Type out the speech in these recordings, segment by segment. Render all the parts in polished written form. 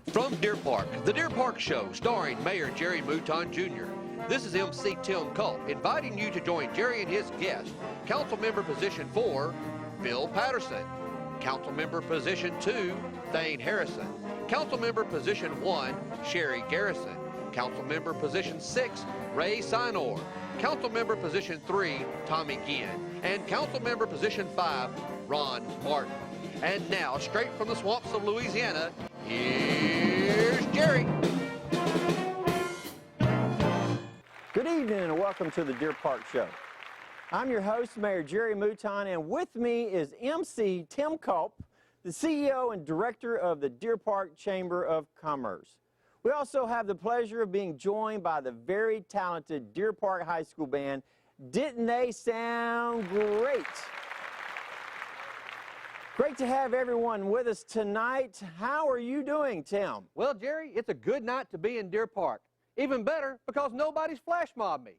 From Deer Park, the Deer Park Show, starring Mayor Jerry Mouton Jr. This is MC Tim Culp, inviting you to join Jerry and his guest, Councilmember Position 4, Bill Patterson, Councilmember Position 2, Thane Harrison, Councilmember Position 1, Sherry Garrison, Councilmember Position 6, Ray Sinor, Councilmember Position 3, Tommy Ginn, and Councilmember Position 5, Ron Martin. And now, straight from the swamps of Louisiana, here's Jerry. Good evening and welcome to the Deer Park Show. I'm your host, Mayor Jerry Mouton, and with me is MC Tim Culp, the CEO and Director of the Deer Park Chamber of Commerce. We also have the pleasure of being joined by the very talented Deer Park High School Band. Didn't they sound great? Great to have everyone with us tonight. How are you doing, Tim? Well, Jerry, it's a good night to be in Deer Park. Even better because nobody's flash mobbed me.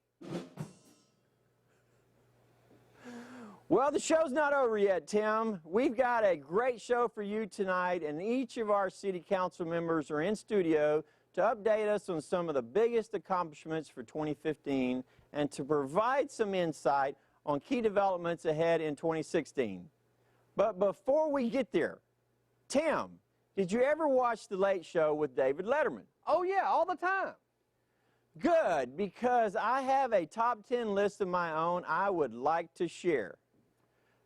Well, the show's not over yet, Tim. We've got a great show for you tonight, and each of our city council members are in studio to update us on some of the biggest accomplishments for 2015 and to provide some insight on key developments ahead in 2016. But before we get there, Tim, did you ever watch The Late Show with David Letterman? Oh, yeah, all the time. Good, because I have a top 10 list of my own I would like to share.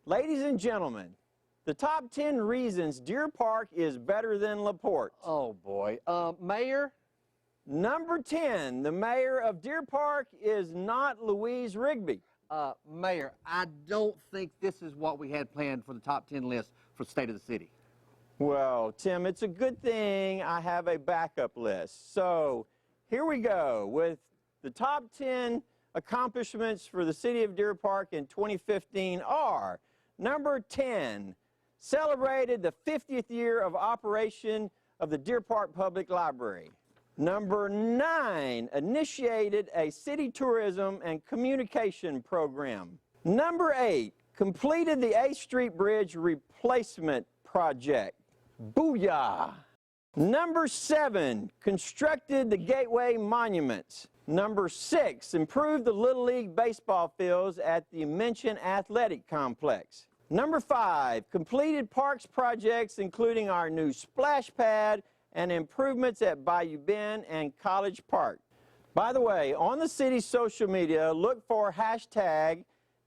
Ladies and gentlemen, the top 10 reasons Deer Park is better than LaPorte. Oh, boy. Mayor? Number 10, the mayor of Deer Park is not Louise Rigby. Mayor, I don't think this is what we had planned for the top 10 list for the state of the city. Well, Tim, it's a good thing I have a backup list. So here we go with the top 10 accomplishments for the city of Deer Park in 2015 are: number 10, celebrated the 50th year of operation of the Deer Park Public Library. Number 9, initiated a city tourism and communication program. Number 8, completed the 8th Street Bridge replacement project. Booyah! Number 7, constructed the Gateway Monuments. Number 6, improved the Little League baseball fields at the mentioned athletic complex. Number 5, completed parks projects including our new splash pad and improvements at Bayou Bend and College Park. By the way, on the city's social media, look for hashtag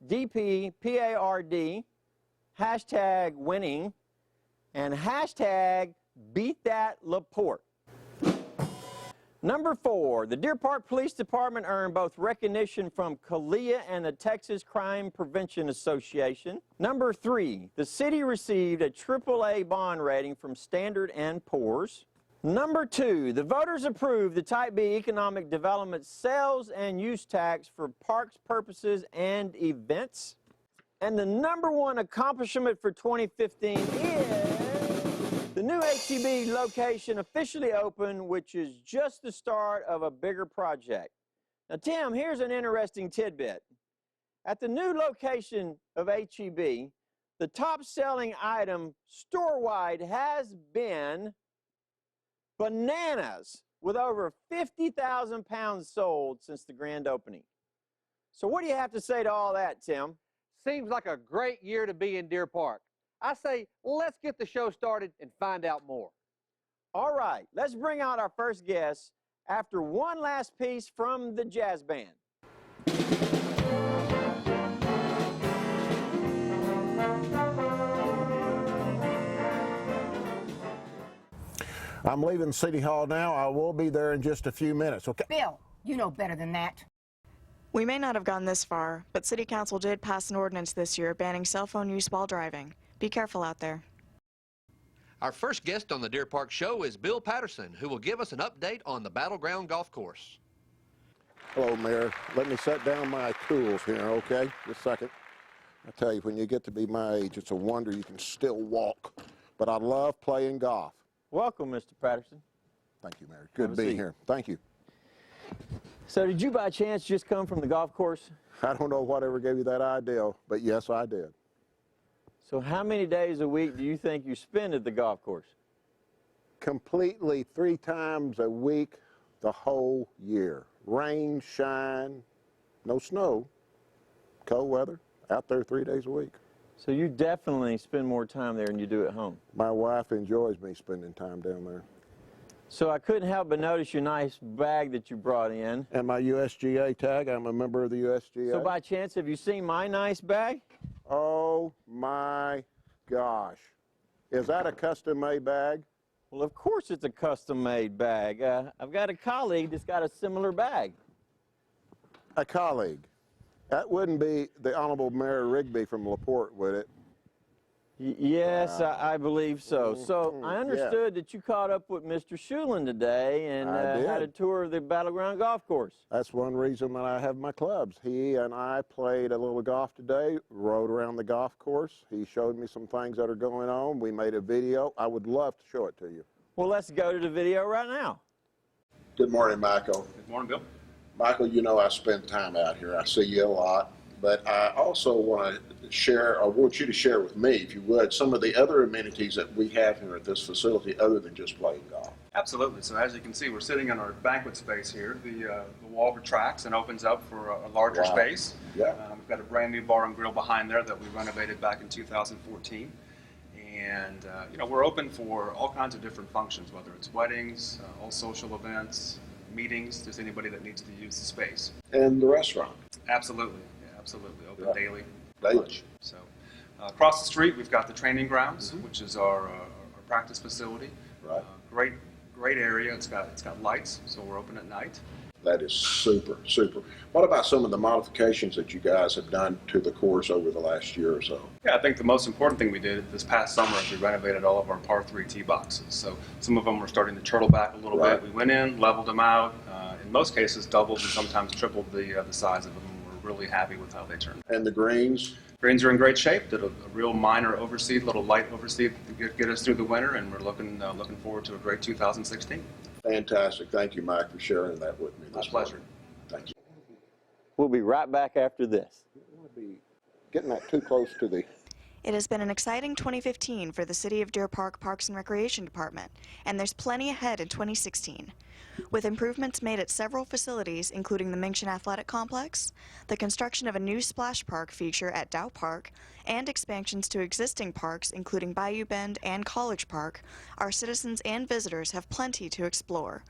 DPPARD, hashtag winning, and hashtag BeatThatLaPorte. Number 4, the Deer Park Police Department earned both recognition from CALEA and the Texas Crime Prevention Association. Number 3, the city received a AAA bond rating from Standard & Poor's. Number 2, the voters approved the Type B Economic Development Sales and Use Tax for parks purposes and events. And the number 1 accomplishment for 2015 is the new HEB location officially opened, which is just the start of a bigger project. Now, Tim, here's an interesting tidbit. At the new location of HEB, the top-selling item store-wide has been bananas, with over 50,000 pounds sold since the grand opening. So what do you have to say to all that, Tim? Seems like a great year to be in Deer Park. I say, let's get the show started and find out more. All right, let's bring out our first guest after one last piece from the jazz band. I'm leaving City Hall now. I will be there in just a few minutes, okay? Bill, you know better than that. We may not have gone this far, but City Council did pass an ordinance this year banning cell phone use while driving. Be careful out there. Our first guest on the Deer Park Show is Bill Patterson, who will give us an update on the Battleground Golf Course. Hello, Mayor. Let me set down my tools here, okay? Just a second. I tell you, when you get to be my age, it's a wonder you can still walk. But I love playing golf. Welcome, Mr. Patterson. Thank you, Mayor. Good to be here. Thank you. So did you by chance just come from the golf course? I don't know whatever gave you that idea, but yes, I did. So how many days a week do you think you spend at the golf course? completely 3 times a week the whole year. Rain, shine, no snow, cold weather, out there 3 days a week. So you definitely spend more time there than you do at home. My wife enjoys me spending time down there. So I couldn't help but notice your nice bag that you brought in. And my USGA tag, I'm a member of the USGA. So by chance, have you seen my nice bag? Oh my gosh. Is that a custom-made bag? Well, of course it's a custom-made bag. I've got a colleague that's got a similar bag. A colleague. That wouldn't be the Honorable Mayor Rigby from LaPorte, would it? Yes, I believe so. So I understood that you caught up with Mr. Shulin today and had a tour of the Battleground Golf Course. That's one reason that I have my clubs. He and I played a little golf today, rode around the golf course. He showed me some things that are going on. We made a video. I would love to show it to you. Well, let's go to the video right now. Good morning, Michael. Good morning, Bill. Michael, you know I spend time out here. I see you a lot. But I also want to share, I want you to share with me, if you would, some of the other amenities that we have here at this facility other than just playing golf. Absolutely. So as you can see, we're sitting in our banquet space here. The wall retracts and opens up for a larger space. Yeah. We've got a brand new bar and grill behind there that we renovated back in 2014. And, you know, we're open for all kinds of different functions, whether it's weddings, all social events, meetings, just anybody that needs to use the space. And the restaurant. Absolutely. Absolutely, open daily. Daily. So, across the street, we've got the training grounds, which is our practice facility. Right. Great area. It's got lights, so we're open at night. That is super, super. What about some of the modifications that you guys have done to the course over the last year or so? Yeah, I think the most important thing we did this past summer is we renovated all of our par 3 tee boxes. So some of them were starting to turtle back a little bit. We went in, leveled them out. In most cases, doubled and sometimes tripled the size of them. Really happy with how they turned. And the greens? Greens are in great shape. Did a real minor overseed, little light overseed to get us through the winter, and we're looking forward to a great 2016. Fantastic. Thank you, Mike, for sharing that with me. My pleasure. Thank you. We'll be right back after this. We'll be getting that too close to the... It has been an exciting 2015 for the City of Deer Park Parks and Recreation Department, and there's plenty ahead in 2016. With improvements made at several facilities, including the Minction Athletic Complex, the construction of a new splash park feature at Dow Park, and expansions to existing parks, including Bayou Bend and College Park, our citizens and visitors have plenty to explore.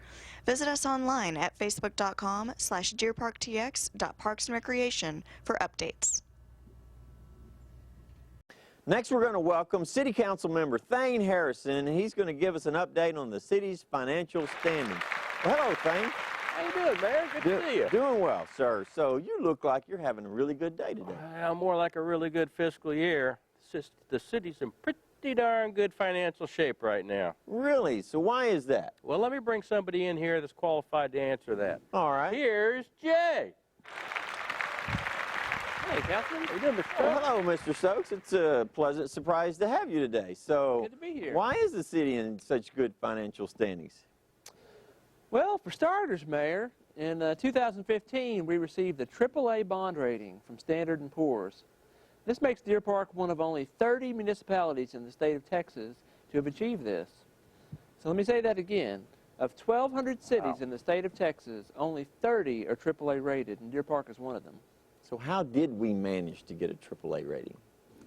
Visit us online at facebook.com/deerparktx.parksandrecreation for updates. Next, we're going to welcome City Council member Thane Harrison. He's going to give us an update on the city's financial standing. Well, hello, Thane. How you doing, Mayor? Good to see you. Doing well, sir. So you look like you're having a really good day today. Well, more like a really good fiscal year. The city's in pretty darn good financial shape right now. Really? So why is that? Well, let me bring somebody in here that's qualified to answer that. All right. Here's Jay. Hey, Councilman. How you doing, Mr. Stokes? Well, hello, Mr. Stokes. It's a pleasant surprise to have you today. So, good to be here. Why is the city in such good financial standings? Well, for starters, Mayor, in 2015, we received the AAA bond rating from Standard & Poor's. This makes Deer Park one of only 30 municipalities in the state of Texas to have achieved this. So let me say that again. Of 1,200 cities in the state of Texas, only 30 are AAA rated, and Deer Park is one of them. So how did we manage to get a AAA rating?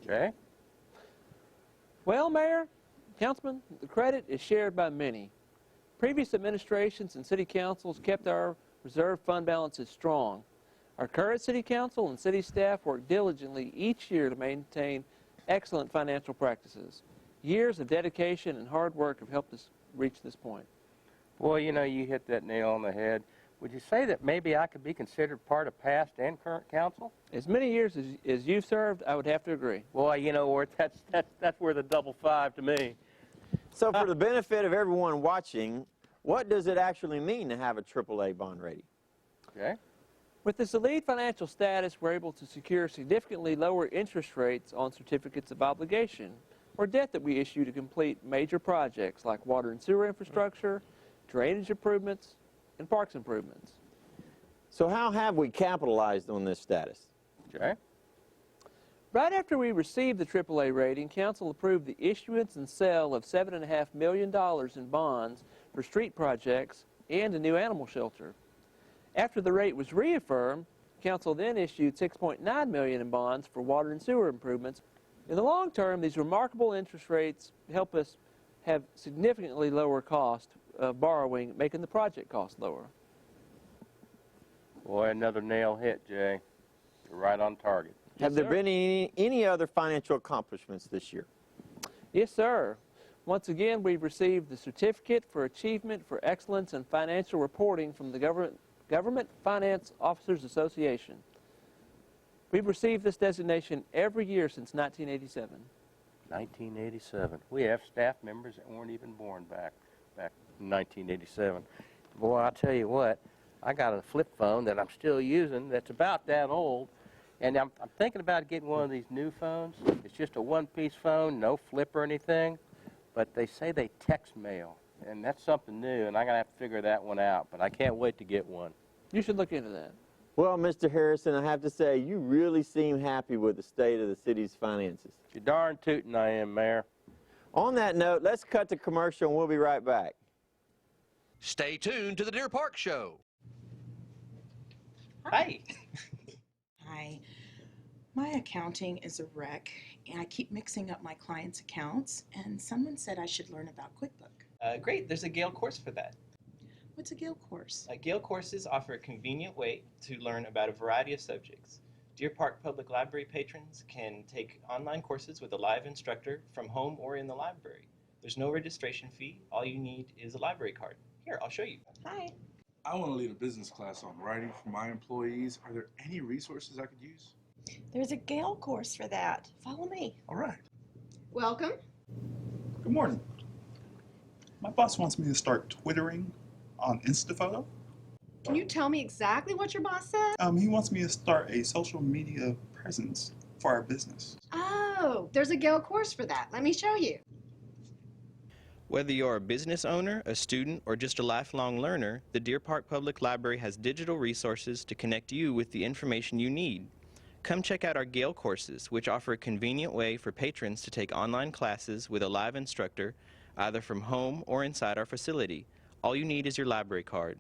Jay? Well, Mayor, Councilman, the credit is shared by many. Previous administrations and city councils kept our reserve fund balances strong. Our current city council and city staff work diligently each year to maintain excellent financial practices. Years of dedication and hard work have helped us reach this point. Boy, you know, you hit that nail on the head. Would you say that maybe I could be considered part of past and current council? As many years as you've served, I would have to agree. Boy, you know, that's where the double five to me. So for the benefit of everyone watching, what does it actually mean to have a AAA bond rating? Okay. With this elite financial status, we're able to secure significantly lower interest rates on certificates of obligation or debt that we issue to complete major projects like water and sewer infrastructure, drainage improvements, and parks improvements. So how have we capitalized on this status? Okay. Right after we received the AAA rating, Council approved the issuance and sale of $7.5 million in bonds for street projects and a new animal shelter. After the rate was reaffirmed, Council then issued $6.9 million in bonds for water and sewer improvements. In the long term, these remarkable interest rates help us have significantly lower cost of borrowing, making the project cost lower. Boy, another nail hit, Jay. You're right on target. Have there been any other financial accomplishments this year? Yes, sir. Once again, we've received the Certificate for Achievement for Excellence in Financial Reporting from the Government Finance Officers Association. We've received this designation every year since 1987. 1987. We have staff members that weren't even born back in 1987. Boy, I'll tell you what, I got a flip phone that I'm still using that's about that old, and I'm thinking about getting one of these new phones. It's just a one-piece phone, no flip or anything, but they say they text mail, and that's something new, and I'm going to have to figure that one out, but I can't wait to get one. You should look into that. Well, Mr. Harrison, I have to say, you really seem happy with the state of the city's finances. You're darn tootin' I am, Mayor. On that note, let's cut to commercial and we'll be right back. Stay tuned to the Deer Park Show. Hi. Hi. My accounting is a wreck, and I keep mixing up my clients' accounts, and someone said I should learn about QuickBook. Great, there's a Gale course for that. What's a Gale course? Gale courses offer a convenient way to learn about a variety of subjects. Deer Park Public Library patrons can take online courses with a live instructor from home or in the library. There's no registration fee. All you need is a library card. Here, I'll show you. Hi. I want to lead a business class on writing for my employees. Are there any resources I could use? There's a Gale course for that. Follow me. All right. Welcome. Good morning. My boss wants me to start twittering on Instaphoto. Can you tell me exactly what your boss said? He wants me to start a social media presence for our business. Oh, there's a Gale course for that. Let me show you. Whether you're a business owner, a student, or just a lifelong learner, the Deer Park Public Library has digital resources to connect you with the information you need. Come check out our Gale courses, which offer a convenient way for patrons to take online classes with a live instructor, either from home or inside our facility. All you need is your library card.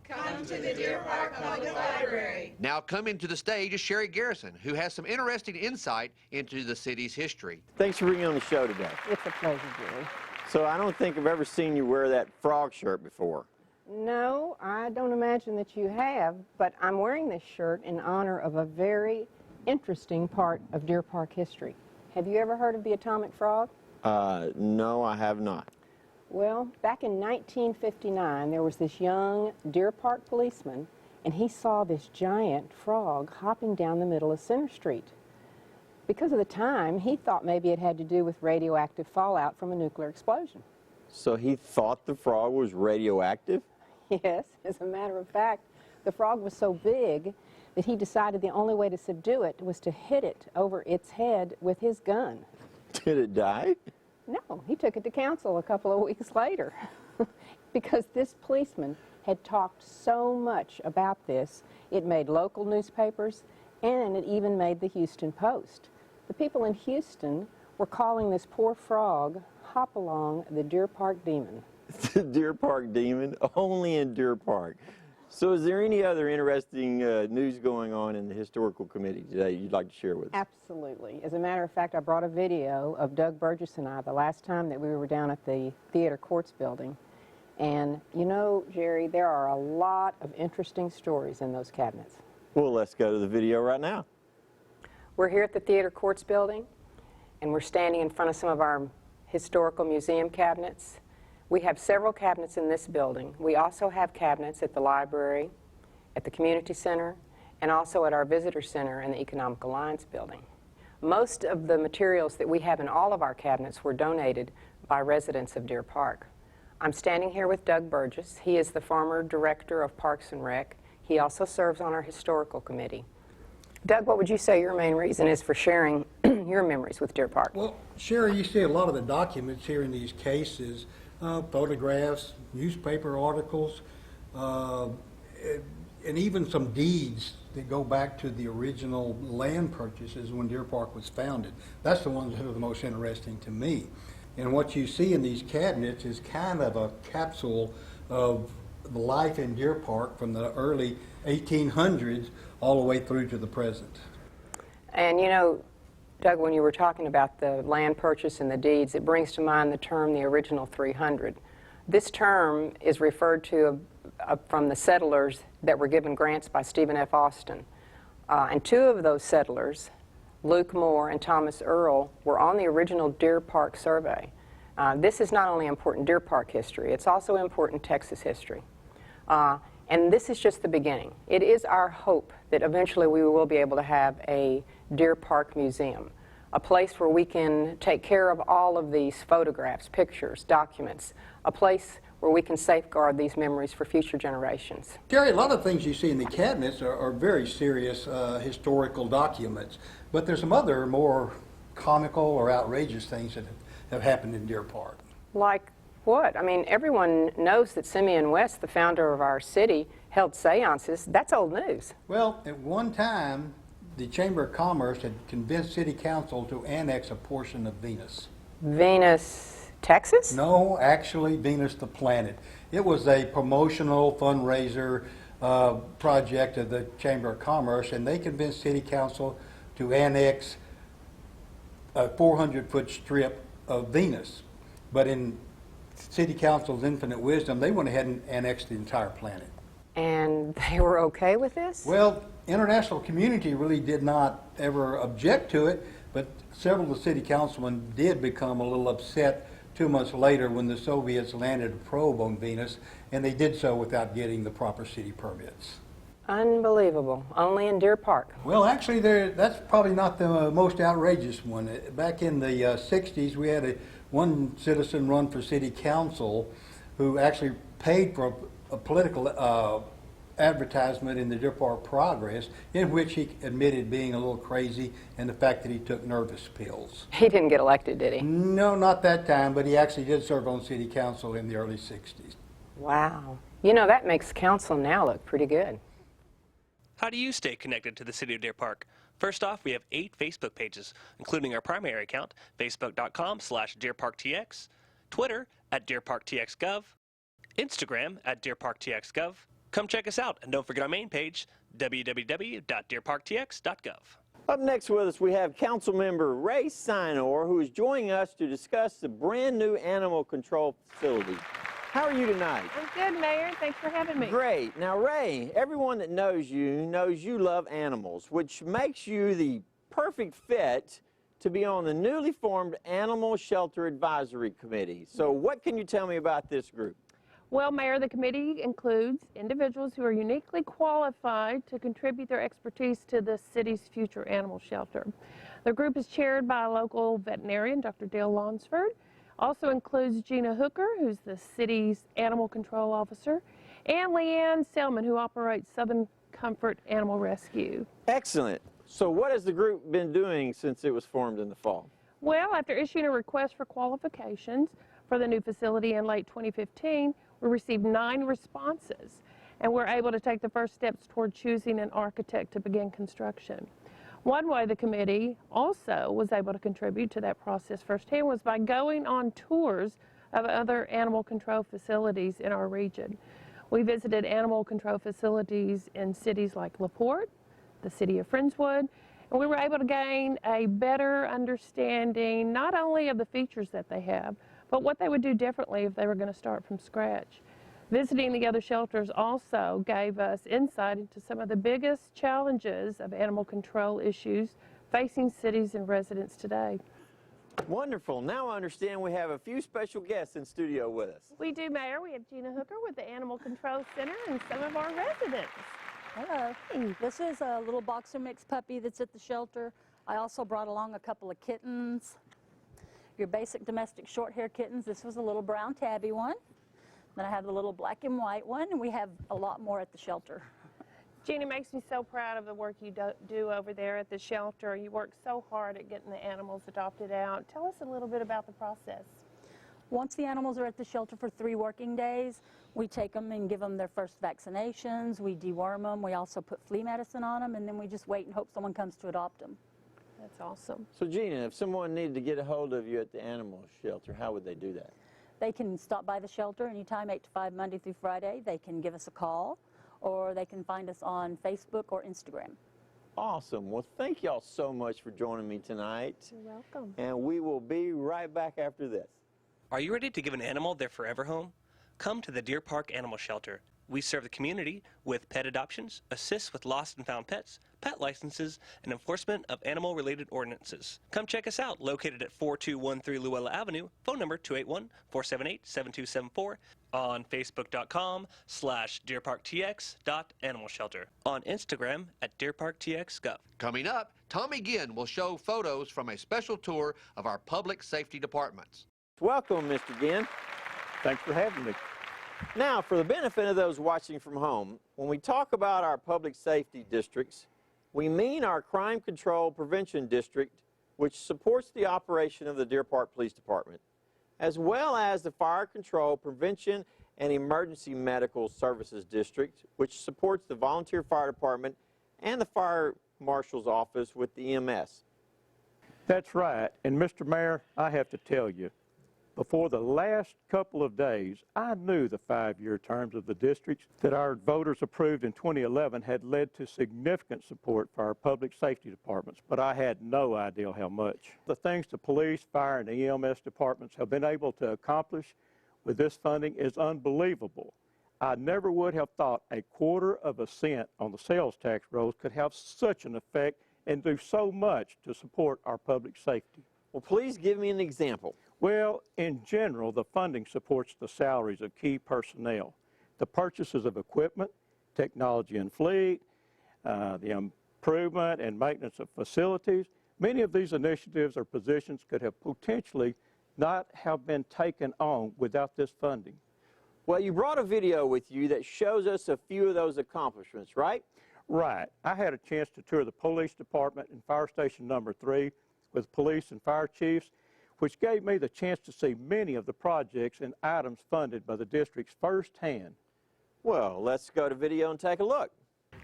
Come to the Deer Park Public Library. Now coming to the stage is Sherry Garrison, who has some interesting insight into the city's history. Thanks for being on the show today. It's a pleasure, Jerry. So I don't think I've ever seen you wear that frog shirt before. No, I don't imagine that you have, but I'm wearing this shirt in honor of a very interesting part of Deer Park history. Have you ever heard of the atomic frog? No, I have not. Well, back in 1959, there was this young Deer Park policeman, and he saw this giant frog hopping down the middle of Center Street. Because of the time, he thought maybe it had to do with radioactive fallout from a nuclear explosion. So he thought the frog was radioactive? Yes, as a matter of fact, the frog was so big that he decided the only way to subdue it was to hit it over its head with his gun. Did it die? No, he took it to council a couple of weeks later because this policeman had talked so much about this, it made local newspapers and it even made the Houston Post. The people in Houston were calling this poor frog Hopalong the Deer Park Demon. The Deer Park Demon? Only in Deer Park. So is there any other interesting news going on in the Historical Committee today you'd like to share with us? Absolutely. As a matter of fact, I brought a video of Doug Burgess and I the last time that we were down at the Theater Courts building. And you know, Jerry, there are a lot of interesting stories in those cabinets. Well, let's go to the video right now. We're here at the Theater Courts building, and we're standing in front of some of our historical museum cabinets. We have several cabinets in this building. We also have cabinets at the library, at the community center, and also at our visitor center in the Economic Alliance building. Most of the materials that we have in all of our cabinets were donated by residents of Deer Park. I'm standing here with Doug Burgess. He is the former director of Parks and Rec. He also serves on our historical committee. Doug, what would you say your main reason is for sharing your memories with Deer Park? Well, Sherry, you see a lot of the documents here in these cases, photographs, newspaper articles, and even some deeds that go back to the original land purchases when Deer Park was founded. That's the ones that are the most interesting to me. And what you see in these cabinets is kind of a capsule of the life in Deer Park from the early 1800s all the way through to the present. And you know, Doug, when you were talking about the land purchase and the deeds, it brings to mind the term the original 300. This term is referred to from the settlers that were given grants by Stephen F. Austin. And two of those settlers, Luke Moore and Thomas Earl, were on the original Deer Park survey. This is not only important Deer Park history, it's also important Texas history. And this is just the beginning. It is our hope that eventually we will be able to have a Deer Park Museum, a place where we can take care of all of these photographs, pictures, documents, a place where we can safeguard these memories for future generations. Jerry, a lot of things you see in the cabinets are very serious historical documents, but there's some other more comical or outrageous things that have happened in Deer Park. Like what? I mean, everyone knows that Simeon West, the founder of our city, held seances. That's old news. Well, at one time, the Chamber of Commerce had convinced City Council to annex a portion of Venus. Venus, Texas? No, actually Venus the planet. It was a promotional fundraiser project of the Chamber of Commerce, and they convinced City Council to annex a 400-foot strip of Venus. But in City Council's infinite wisdom, they went ahead and annexed the entire planet. And they were okay with this? Well, international community really did not ever object to it, but several of the city councilmen did become a little upset 2 months later when the Soviets landed a probe on Venus, and they did so without getting the proper city permits. Unbelievable. Only in Deer Park. Well, actually, that's probably not the most outrageous one. Back in the 60s, we had one citizen run for city council who actually paid for a political advertisement in the Deer Park Progress, in which he admitted being a little crazy and the fact that he took nervous pills. He didn't get elected, did he? No, not that time, but he actually did serve on city council in the early 60s. Wow. You know, that makes council now look pretty good. How do you stay connected to the City of Deer Park? First off, we have 8 Facebook pages, including our primary account, facebook.com/DeerParkTX, Twitter @DeerParkTXGov, Instagram @DeerParkTXGov. Come check us out, and don't forget our main page, www.deerparktx.gov. Up next with us, we have Councilmember Ray Sinor, who is joining us to discuss the brand new animal control facility. How are you tonight? I'm good, Mayor. Thanks for having me. Great. Now, Ray, everyone that knows you love animals, which makes you the perfect fit to be on the newly formed Animal Shelter Advisory Committee. So what can you tell me about this group? Well, Mayor, the committee includes individuals who are uniquely qualified to contribute their expertise to the city's future animal shelter. The group is chaired by a local veterinarian, Dr. Dale Lonsford. Also includes Gina Hooker, who's the city's animal control officer, and Leanne Selman, who operates Southern Comfort Animal Rescue. Excellent. So what has the group been doing since it was formed in the fall? Well, after issuing a request for qualifications for the new facility in late 2015, we received 9 responses, and we're able to take the first steps toward choosing an architect to begin construction. One way the committee also was able to contribute to that process firsthand was by going on tours of other animal control facilities in our region. We visited animal control facilities in cities like LaPorte, the city of Friendswood, and we were able to gain a better understanding not only of the features that they have, but what they would do differently if they were going to start from scratch. Visiting the other shelters also gave us insight into some of the biggest challenges of animal control issues facing cities and residents today. Wonderful. Now I understand we have a few special guests in studio with us. We do, Mayor. We have Gina Hooker with the Animal Control Center and some of our residents. Hello. This is a little boxer mix puppy that's at the shelter. I also brought along a couple of kittens. Your basic domestic short-hair kittens. This was a little brown tabby one. Then I have the little black and white one, and we have a lot more at the shelter. Jeannie, makes me so proud of the work you do over there at the shelter. You work so hard at getting the animals adopted out. Tell us a little bit about the process. Once the animals are at the shelter for 3 working days, we take them and give them their first vaccinations. We deworm them. We also put flea medicine on them, and then we just wait and hope someone comes to adopt them. That's awesome. So Gina, if someone needed to get a hold of you at the animal shelter, how would they do that? They can stop by the shelter anytime, 8 to 5, Monday through Friday. They can give us a call, or they can find us on Facebook or Instagram. Awesome. Well, thank y'all so much for joining me tonight. You're welcome. And we will be right back after this. Are you ready to give an animal their forever home? Come to the Deer Park Animal Shelter. We serve the community with pet adoptions, assist with lost and found pets, pet licenses, and enforcement of animal-related ordinances. Come check us out, located at 4213 Luella Avenue, phone number 281-478-7274, on facebook.com/deerparktx.animalshelter, on Instagram at deerparktxgov. Coming up, Tommy Ginn will show photos from a special tour of our public safety departments. Welcome, Mr. Ginn. Thanks for having me. Now, for the benefit of those watching from home, when we talk about our public safety districts, we mean our crime control prevention district, which supports the operation of the Deer Park Police Department, as well as the fire control prevention and emergency medical services district, which supports the volunteer fire department and the fire marshal's office with the EMS. That's right. And Mr. Mayor, I have to tell you, before the last couple of days, I knew the 5-year terms of the districts that our voters approved in 2011 had led to significant support for our public safety departments, but I had no idea how much. The things the police, fire, and EMS departments have been able to accomplish with this funding is unbelievable. I never would have thought a 1/4 cent on the sales tax rolls could have such an effect and do so much to support our public safety. Well, please give me an example. Well, in general, the funding supports the salaries of key personnel, the purchases of equipment, technology and fleet, the improvement and maintenance of facilities. Many of these initiatives or positions could have potentially not have been taken on without this funding. Well, you brought a video with you that shows us a few of those accomplishments, right? Right. I had a chance to tour the police department and fire station number 3 with police and fire chiefs, which gave me the chance to see many of the projects and items funded by the districts firsthand. Well, let's go to video and take a look.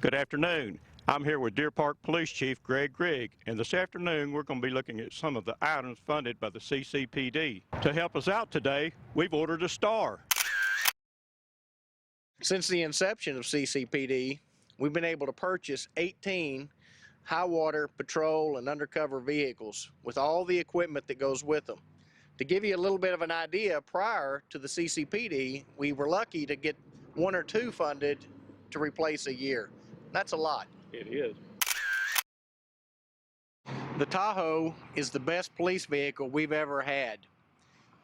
Good afternoon. I'm here with Deer Park Police Chief Greg Grigg, and this afternoon we're going to be looking at some of the items funded by the CCPD. To help us out today, we've ordered a star. Since the inception of CCPD, we've been able to purchase 18 high water patrol and undercover vehicles with all the equipment that goes with them. To give you a little bit of an idea, prior to the CCPD, we were lucky to get 1 or 2 funded to replace a year. That's a lot. It is. The Tahoe is the best police vehicle we've ever had.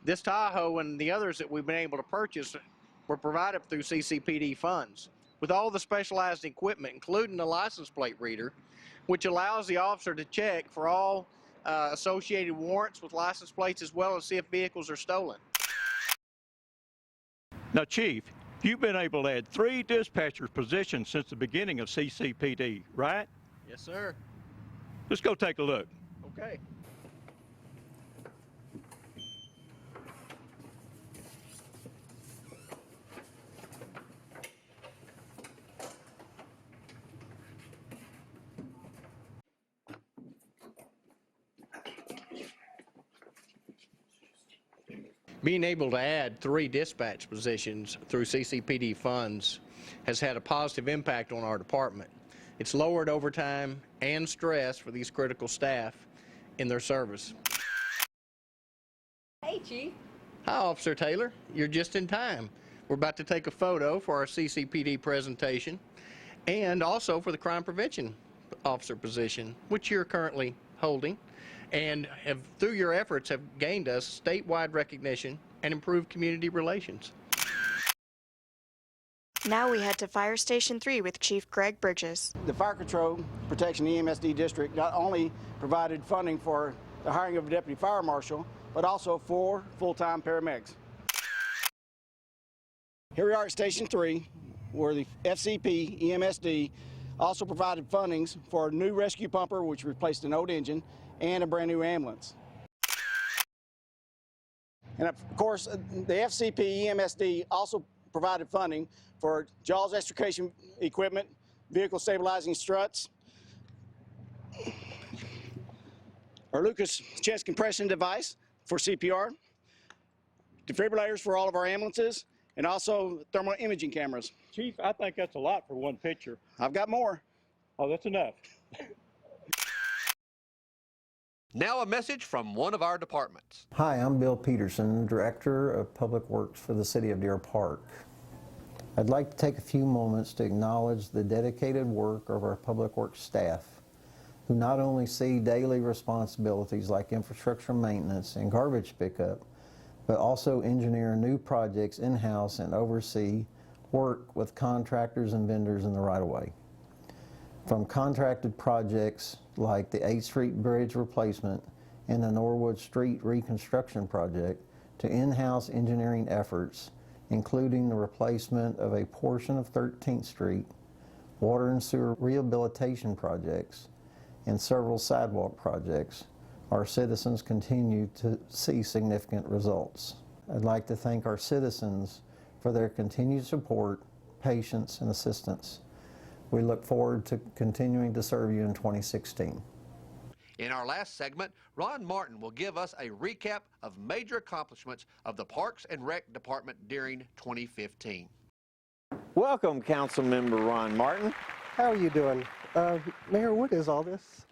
This Tahoe and the others that we've been able to purchase were provided through CCPD funds, with all the specialized equipment, including the license plate reader, which allows the officer to check for all associated warrants with license plates, as well as see if vehicles are stolen. Now, Chief, you've been able to add 3 dispatcher positions since the beginning of CCPD, right? Yes, sir. Let's go take a look. Okay. Being able to add 3 dispatch positions through CCPD funds has had a positive impact on our department. It's lowered overtime and stress for these critical staff in their service. Hey, Chief. Hi, Officer Taylor. You're just in time. We're about to take a photo for our CCPD presentation and also for the crime prevention officer position, which you're currently holding, and through your efforts have gained us statewide recognition and improved community relations. Now we head to Fire Station 3 with Chief Greg Bridges. The Fire Control Protection EMSD District not only provided funding for the hiring of a deputy fire marshal, but also 4 full-time paramedics. Here we are at Station 3, where the FCP EMSD also provided fundings for a new rescue pumper, which replaced an old engine, and a brand new ambulance. And of course, the FCP EMSD also provided funding for JAWS extrication equipment, vehicle stabilizing struts, our Lucas chest compression device for CPR, defibrillators for all of our ambulances, and also thermal imaging cameras. Chief, I think that's a lot for one picture. I've got more. Oh, that's enough. Now a message from one of our departments. Hi, I'm Bill Peterson, Director of Public Works for the City of Deer Park. I'd like to take a few moments to acknowledge the dedicated work of our Public Works staff, who not only see daily responsibilities like infrastructure maintenance and garbage pickup, but also engineer new projects in-house and oversee work with contractors and vendors in the right-of-way. From contracted projects like the 8th Street Bridge replacement and the Norwood Street reconstruction project to in-house engineering efforts, including the replacement of a portion of 13th Street, water and sewer rehabilitation projects, and several sidewalk projects, our citizens continue to see significant results. I'd like to thank our citizens for their continued support, patience, and assistance. We look forward to continuing to serve you in 2016. In our last segment, Ron Martin will give us a recap of major accomplishments of the Parks and Rec Department during 2015. Welcome, Councilmember Ron Martin. How are you doing? Mayor, what is all this?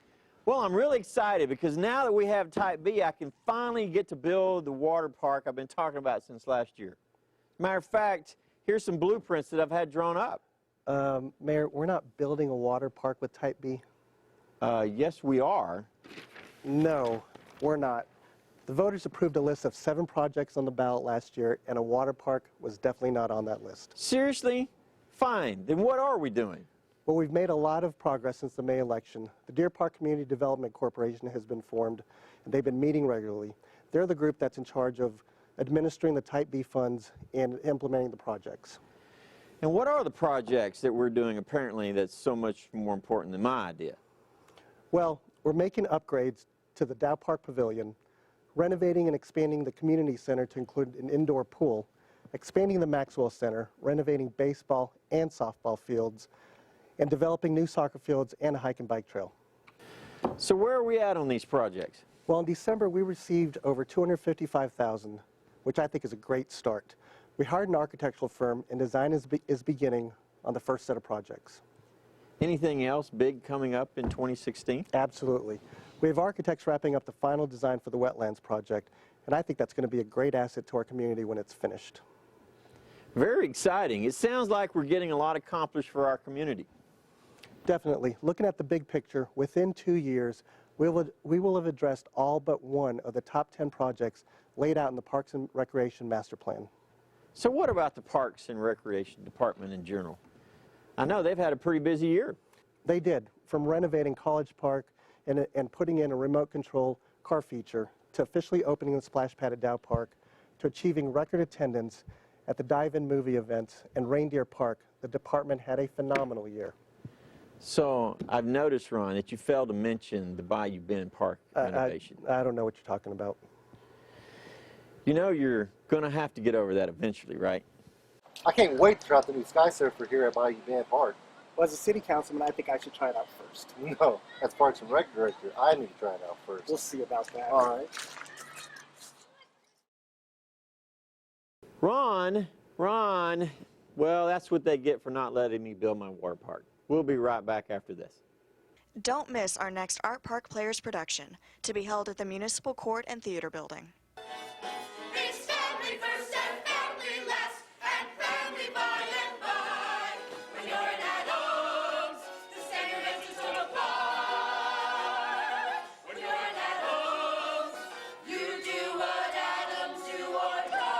Well, I'm really excited because now that we have Type B, I can finally get to build the water park I've been talking about since last year. Matter of fact, here's some blueprints that I've had drawn up. Mayor, we're not building a water park with Type B. Yes, we are. No, we're not. The voters approved a list of 7 projects on the ballot last year, and a water park was definitely not on that list. Seriously? Fine. Then what are we doing? Well, we've made a lot of progress since the May election. The Deer Park Community Development Corporation has been formed, and they've been meeting regularly. They're the group that's in charge of administering the Type B funds and implementing the projects. And what are the projects that we're doing apparently that's so much more important than my idea? Well, we're making upgrades to the Dow Park Pavilion, renovating and expanding the community center to include an indoor pool, expanding the Maxwell Center, renovating baseball and softball fields, and developing new soccer fields and a hike and bike trail. So where are we at on these projects? Well, in December we received over $255,000, which I think is a great start. We hired an architectural firm, and design is beginning on the first set of projects. Anything else big coming up in 2016? Absolutely. We have architects wrapping up the final design for the wetlands project, and I think that's going to be a great asset to our community when it's finished. Very exciting. It sounds like we're getting a lot accomplished for our community. Definitely. Looking at the big picture, within 2 years, we will have addressed all but one of the top 10 projects laid out in the Parks and Recreation Master Plan. So what about the Parks and Recreation Department in general? I know they've had a pretty busy year. They did, from renovating College Park and putting in a remote control car feature, to officially opening the splash pad at Dow Park, to achieving record attendance at the dive-in movie events and Reindeer Park. The department had a phenomenal year. So I've noticed, Ron, that you failed to mention the Bayou Bend Park renovation. I don't know what you're talking about. You know you're going to have to get over that eventually, right? I can't wait to try out the new Sky Surfer here at Bayou Bend Park. Well, as a city councilman, I think I should try it out first. No, as Parks and Rec Director, I need to try it out first. We'll see about that. All right. Ron, well, that's what they get for not letting me build my water park. We'll be right back after this. Don't miss our next Art Park Players production, to be held at the Municipal Court and Theater Building. It's family first and family last, and family by and by. When you're in Adams, the standard is to apply. When you're in Adams, you do what Adams do or die.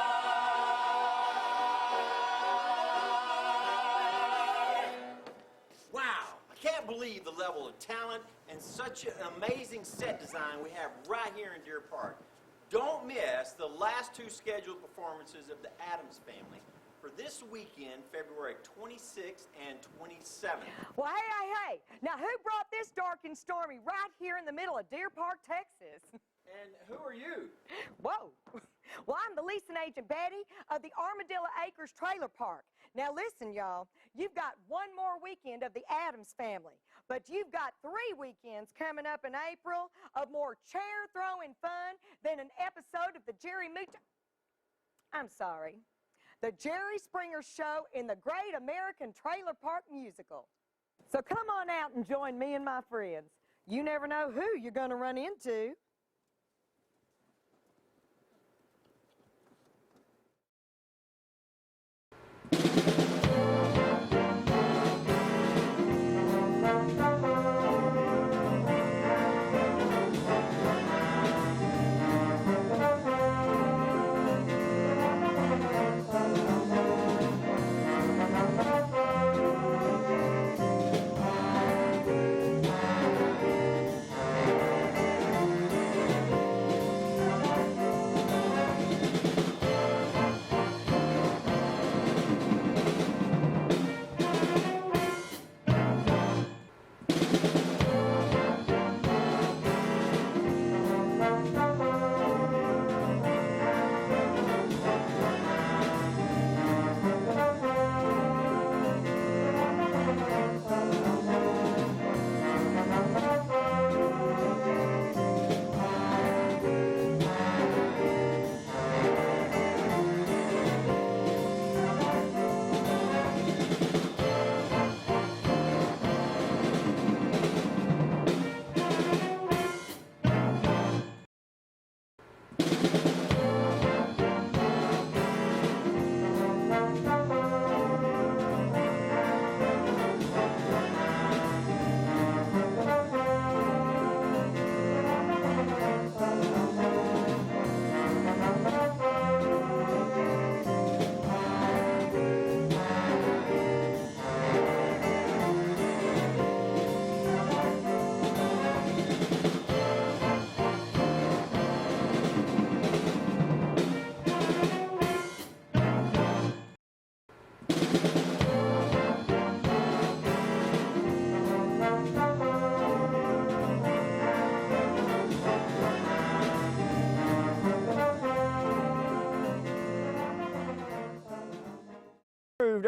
Wow, I can't believe the level of talent and such an amazing set design we have right here in Deer Park. Don't miss the last 2 scheduled performances of the Addams Family for this weekend, February 26th and 27th. Well, hey. Now, who brought this dark and stormy right here in the middle of Deer Park, Texas? And who are you? Whoa. Well, I'm the leasing agent, Betty, of the Armadillo Acres Trailer Park. Now listen, y'all, you've got one more weekend of the Addams Family, but you've got 3 weekends coming up in April of more chair-throwing fun than an episode of the the Jerry Springer Show in the Great American Trailer Park Musical. So come on out and join me and my friends. You never know who you're going to run into.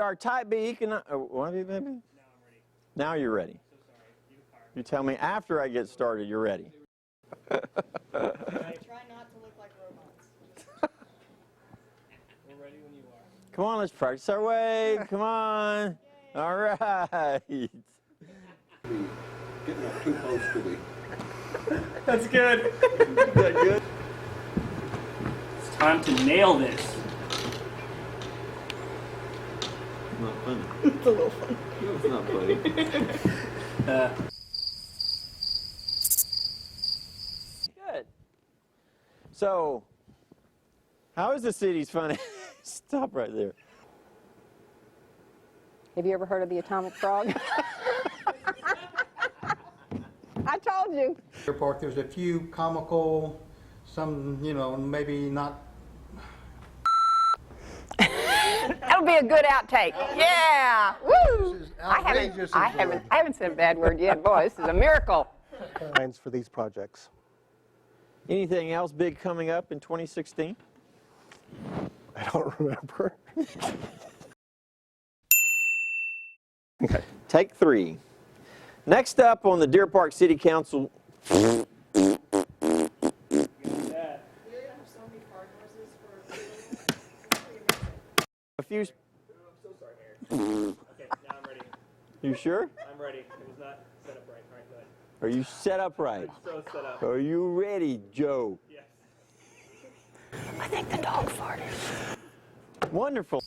Our type B economic. What have you, baby? Now I'm ready. Now you're ready. So sorry. You tell me after I get started, you're ready. Try not to look like robots. We're ready when you are. Come on, let's practice our way. Come on. Yay. All right. Getting up too close to me. That's good. Is that good? It's time to nail this. Not funny. It's a little funny. No, it's not funny. Good. So, how is the city's funny? Stop right there. Have you ever heard of the atomic frog? I told you. Deer Park, there's a few comical, some, you know, maybe not. That'll be a good outtake. Yeah. Woo! I haven't said a bad word yet. Boy, this is a miracle. Lines for these projects. Anything else big coming up in 2016? I don't remember. Okay. Take 3. Next up on the Deer Park City Council. A few. I'm so sorry, Mayor. Okay, now I'm ready. You sure? I'm ready. It was not set up right. All right, go ahead. Are you set up right? I'm so set up. Are you ready, Joe? Yes. I think the dog farted. Wonderful.